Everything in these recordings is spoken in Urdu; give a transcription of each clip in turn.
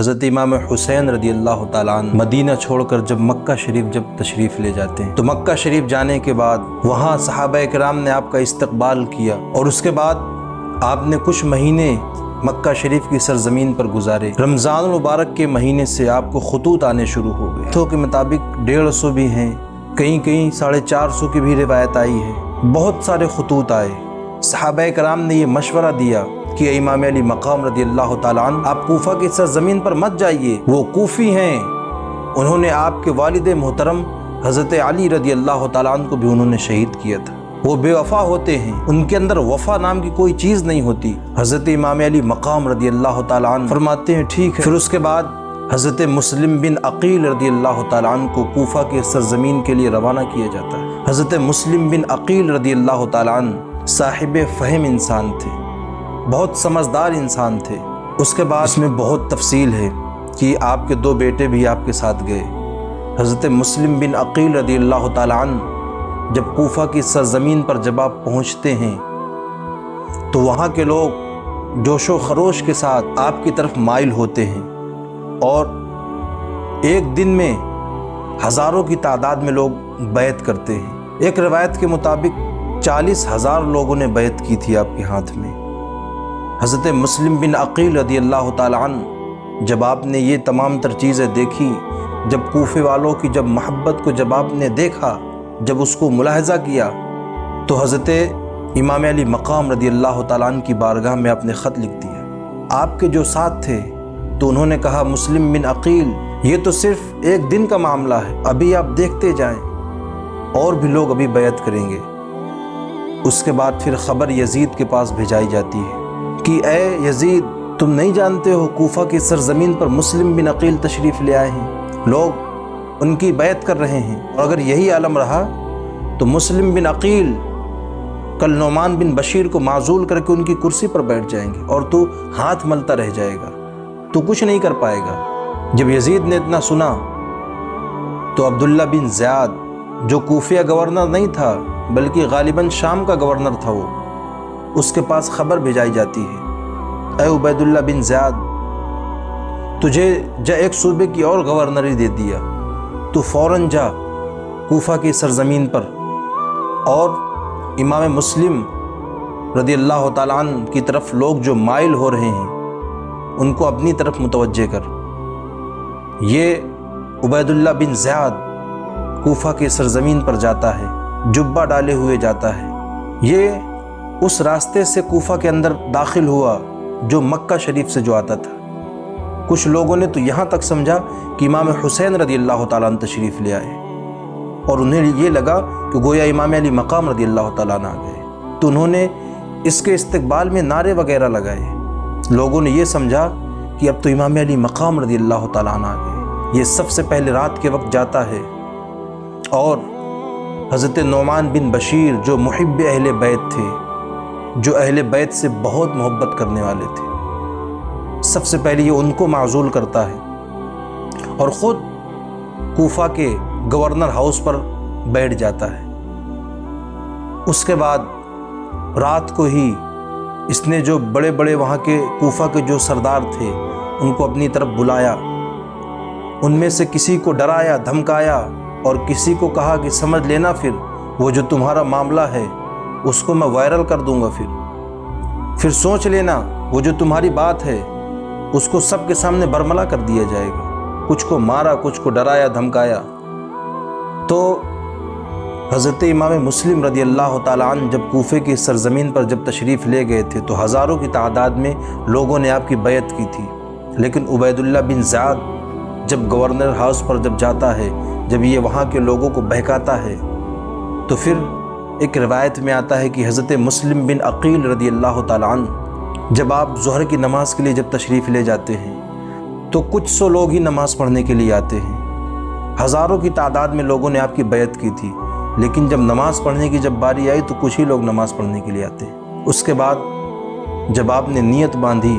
حضرت امام حسین رضی اللہ تعالیٰ عنہ مدینہ چھوڑ کر جب مکہ شریف جب تشریف لے جاتے ہیں تو مکہ شریف جانے کے بعد وہاں صحابہ کرام نے آپ کا استقبال کیا، اور اس کے بعد آپ نے کچھ مہینے مکہ شریف کی سرزمین پر گزارے۔ رمضان المبارک کے مہینے سے آپ کو خطوط آنے شروع ہو گئے، تو کے مطابق 150 بھی ہیں، کہیں 450 کی بھی روایت آئی ہے، بہت سارے خطوط آئے۔ صحابہ کرام نے یہ مشورہ دیا کہ امام علی مقام رضی اللہ تعالیٰ عنہ آپ کوفہ کی سرزمین پر مت جائیے، وہ کوفی ہیں، انہوں نے آپ کے والد محترم حضرت علی رضی اللہ تعالیٰ عنہ کو بھی انہوں نے شہید کیا تھا، وہ بے وفا ہوتے ہیں، ان کے اندر وفا نام کی کوئی چیز نہیں ہوتی۔ حضرت امام علی مقام رضی اللہ تعالیٰ عنہ فرماتے ہیں ٹھیک ہے۔ پھر اس کے بعد حضرت مسلم بن عقیل رضی اللہ تعالیٰ عنہ کو کوفہ کی سرزمین کے لیے روانہ کیا جاتا ہے۔ حضرت مسلم بن عقیل رضی اللہ تعالیٰ عنہ صاحب فہم انسان تھے، بہت سمجھدار انسان تھے۔ اس کے بعد اس میں بہت تفصیل ہے کہ آپ کے 2 بیٹے بھی آپ کے ساتھ گئے۔ حضرت مسلم بن عقیل رضی اللہ تعالیٰ عنہ جب کوفہ کی سرزمین پر جب آپ پہنچتے ہیں تو وہاں کے لوگ جوش و خروش کے ساتھ آپ کی طرف مائل ہوتے ہیں، اور ایک دن میں ہزاروں کی تعداد میں لوگ بیعت کرتے ہیں۔ ایک روایت کے مطابق 40,000 لوگوں نے بیعت کی تھی آپ کے ہاتھ میں۔ حضرت مسلم بن عقیل رضی اللہ تعالیٰ عنہ جب آپ نے یہ تمام تر چیزیں دیکھی، جب کوفے والوں کی جب محبت کو جب آپ نے دیکھا، جب اس کو ملاحظہ کیا، تو حضرت امام علی مقام رضی اللہ تعالیٰ عنہ کی بارگاہ میں آپ نے خط لکھ دیا۔ آپ کے جو ساتھ تھے تو انہوں نے کہا مسلم بن عقیل یہ تو صرف ایک دن کا معاملہ ہے، ابھی آپ دیکھتے جائیں، اور بھی لوگ ابھی بیعت کریں گے۔ اس کے بعد پھر خبر یزید کے پاس بھیجائی جاتی ہے کہ اے یزید، تم نہیں جانتے ہو کوفہ کی سرزمین پر مسلم بن عقیل تشریف لے آئے ہیں، لوگ ان کی بیعت کر رہے ہیں، اور اگر یہی عالم رہا تو مسلم بن عقیل کل نعمان بن بشیر کو معزول کر کے ان کی کرسی پر بیٹھ جائیں گے، اور تو ہاتھ ملتا رہ جائے گا، تو کچھ نہیں کر پائے گا۔ جب یزید نے اتنا سنا تو عبداللہ بن زیاد جو کوفیہ گورنر نہیں تھا بلکہ غالباً شام کا گورنر تھا، وہ اس کے پاس خبر بھیجائی جاتی ہے، اے عبید اللہ بن زیاد، تجھے ایک صوبے کی اور گورنری دے دیا، تو فوراً جا کوفہ کی سرزمین پر، اور امام مسلم رضی اللہ تعالیٰ عنہ کی طرف لوگ جو مائل ہو رہے ہیں ان کو اپنی طرف متوجہ کر۔ یہ عبید اللہ بن زیاد کوفہ کی سرزمین پر جاتا ہے، جبہ ڈالے ہوئے جاتا ہے۔ یہ اس راستے سے کوفہ کے اندر داخل ہوا جو مکہ شریف سے جو آتا تھا۔ کچھ لوگوں نے تو یہاں تک سمجھا کہ امام حسین رضی اللہ تعالیٰ عنہ تشریف لے آئے، اور انہیں یہ لگا کہ گویا امام علی مقام رضی اللہ تعالیٰ عنہ آ گئے، تو انہوں نے اس کے استقبال میں نعرے وغیرہ لگائے۔ لوگوں نے یہ سمجھا کہ اب تو امام علی مقام رضی اللہ تعالیٰ عنہ آ گئے۔ یہ سب سے پہلے رات کے وقت جاتا ہے، اور حضرت نعمان بن بشیر جو محب اہل بیت تھے، جو اہل بیت سے بہت محبت کرنے والے تھے، سب سے پہلے یہ ان کو معزول کرتا ہے، اور خود کوفہ کے گورنر ہاؤس پر بیٹھ جاتا ہے۔ اس کے بعد رات کو ہی اس نے جو بڑے بڑے وہاں کے کوفہ کے جو سردار تھے ان کو اپنی طرف بلایا، ان میں سے کسی کو ڈرایا دھمکایا، اور کسی کو کہا کہ سمجھ لینا پھر وہ جو تمہارا معاملہ ہے اس کو میں وائرل کر دوں گا، پھر سوچ لینا وہ جو تمہاری بات ہے اس کو سب کے سامنے برملا کر دیا جائے گا۔ کچھ کو مارا، کچھ کو ڈرایا دھمکایا۔ تو حضرت امام مسلم رضی اللہ تعالیٰ عنہ جب کوفے کی سرزمین پر جب تشریف لے گئے تھے تو ہزاروں کی تعداد میں لوگوں نے آپ کی بیعت کی تھی، لیکن عبید اللہ بن زیاد جب گورنر ہاؤس پر جب جاتا ہے، جب یہ وہاں کے لوگوں کو بہکاتا ہے، تو پھر ایک روایت میں آتا ہے کہ حضرت مسلم بن عقیل رضی اللہ تعالیٰ عنہ جب آپ ظہر کی نماز کے لیے جب تشریف لے جاتے ہیں تو کچھ سو لوگ ہی نماز پڑھنے کے لیے آتے ہیں۔ ہزاروں کی تعداد میں لوگوں نے آپ کی بیعت کی تھی، لیکن جب نماز پڑھنے کی جب باری آئی تو کچھ ہی لوگ نماز پڑھنے کے لیے آتے ہیں۔ اس کے بعد جب آپ نے نیت باندھی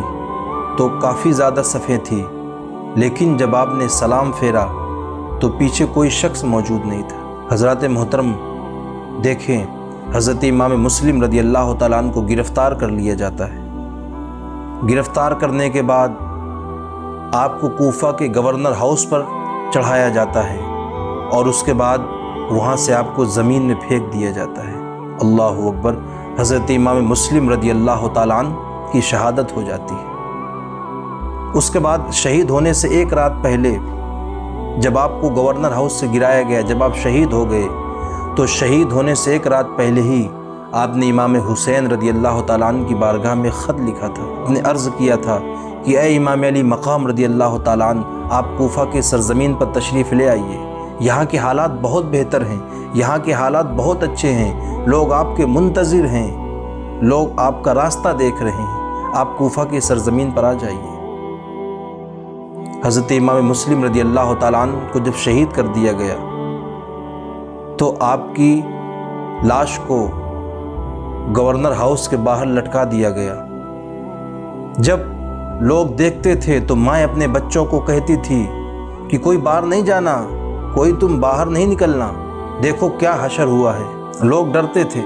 تو کافی زیادہ صفیں تھی، لیکن جب آپ نے سلام پھیرا تو پیچھے کوئی شخص موجود نہیں تھا۔ حضرات محترم دیکھیں، حضرت امام مسلم رضی اللہ تعالیٰ عنہ کو گرفتار کر لیا جاتا ہے۔ گرفتار کرنے کے بعد آپ کو کوفہ کے گورنر ہاؤس پر چڑھایا جاتا ہے اور اس کے بعد وہاں سے آپ کو زمین میں پھینک دیا جاتا ہے۔ اللہ اکبر۔ حضرت امام مسلم رضی اللہ تعالیٰ عنہ کی شہادت ہو جاتی ہے۔ اس کے بعد شہید ہونے سے ایک رات پہلے جب آپ کو گورنر ہاؤس سے گرایا گیا، جب آپ شہید ہو گئے، تو شہید ہونے سے ایک رات پہلے ہی آپ نے امام حسین رضی اللہ تعالیٰ عنہ کی بارگاہ میں خط لکھا تھا، آپ نے عرض کیا تھا کہ اے امام علی مقام رضی اللہ تعالیٰ عنہ، آپ کوفہ کے سرزمین پر تشریف لے آئیے، یہاں کے حالات بہت بہتر ہیں، یہاں کے حالات بہت اچھے ہیں، لوگ آپ کے منتظر ہیں، لوگ آپ کا راستہ دیکھ رہے ہیں، آپ کوفہ کی سرزمین پر آ جائیے۔ حضرت امام مسلم رضی اللہ تعالیٰ عنہ کو جب شہید کر دیا گیا تو آپ کی لاش کو گورنر ہاؤس کے باہر لٹکا دیا گیا۔ جب لوگ دیکھتے تھے تو مائیں اپنے بچوں کو کہتی تھی کہ کوئی باہر نہیں جانا، کوئی تم باہر نہیں نکلنا، دیکھو کیا حشر ہوا ہے۔ لوگ ڈرتے تھے۔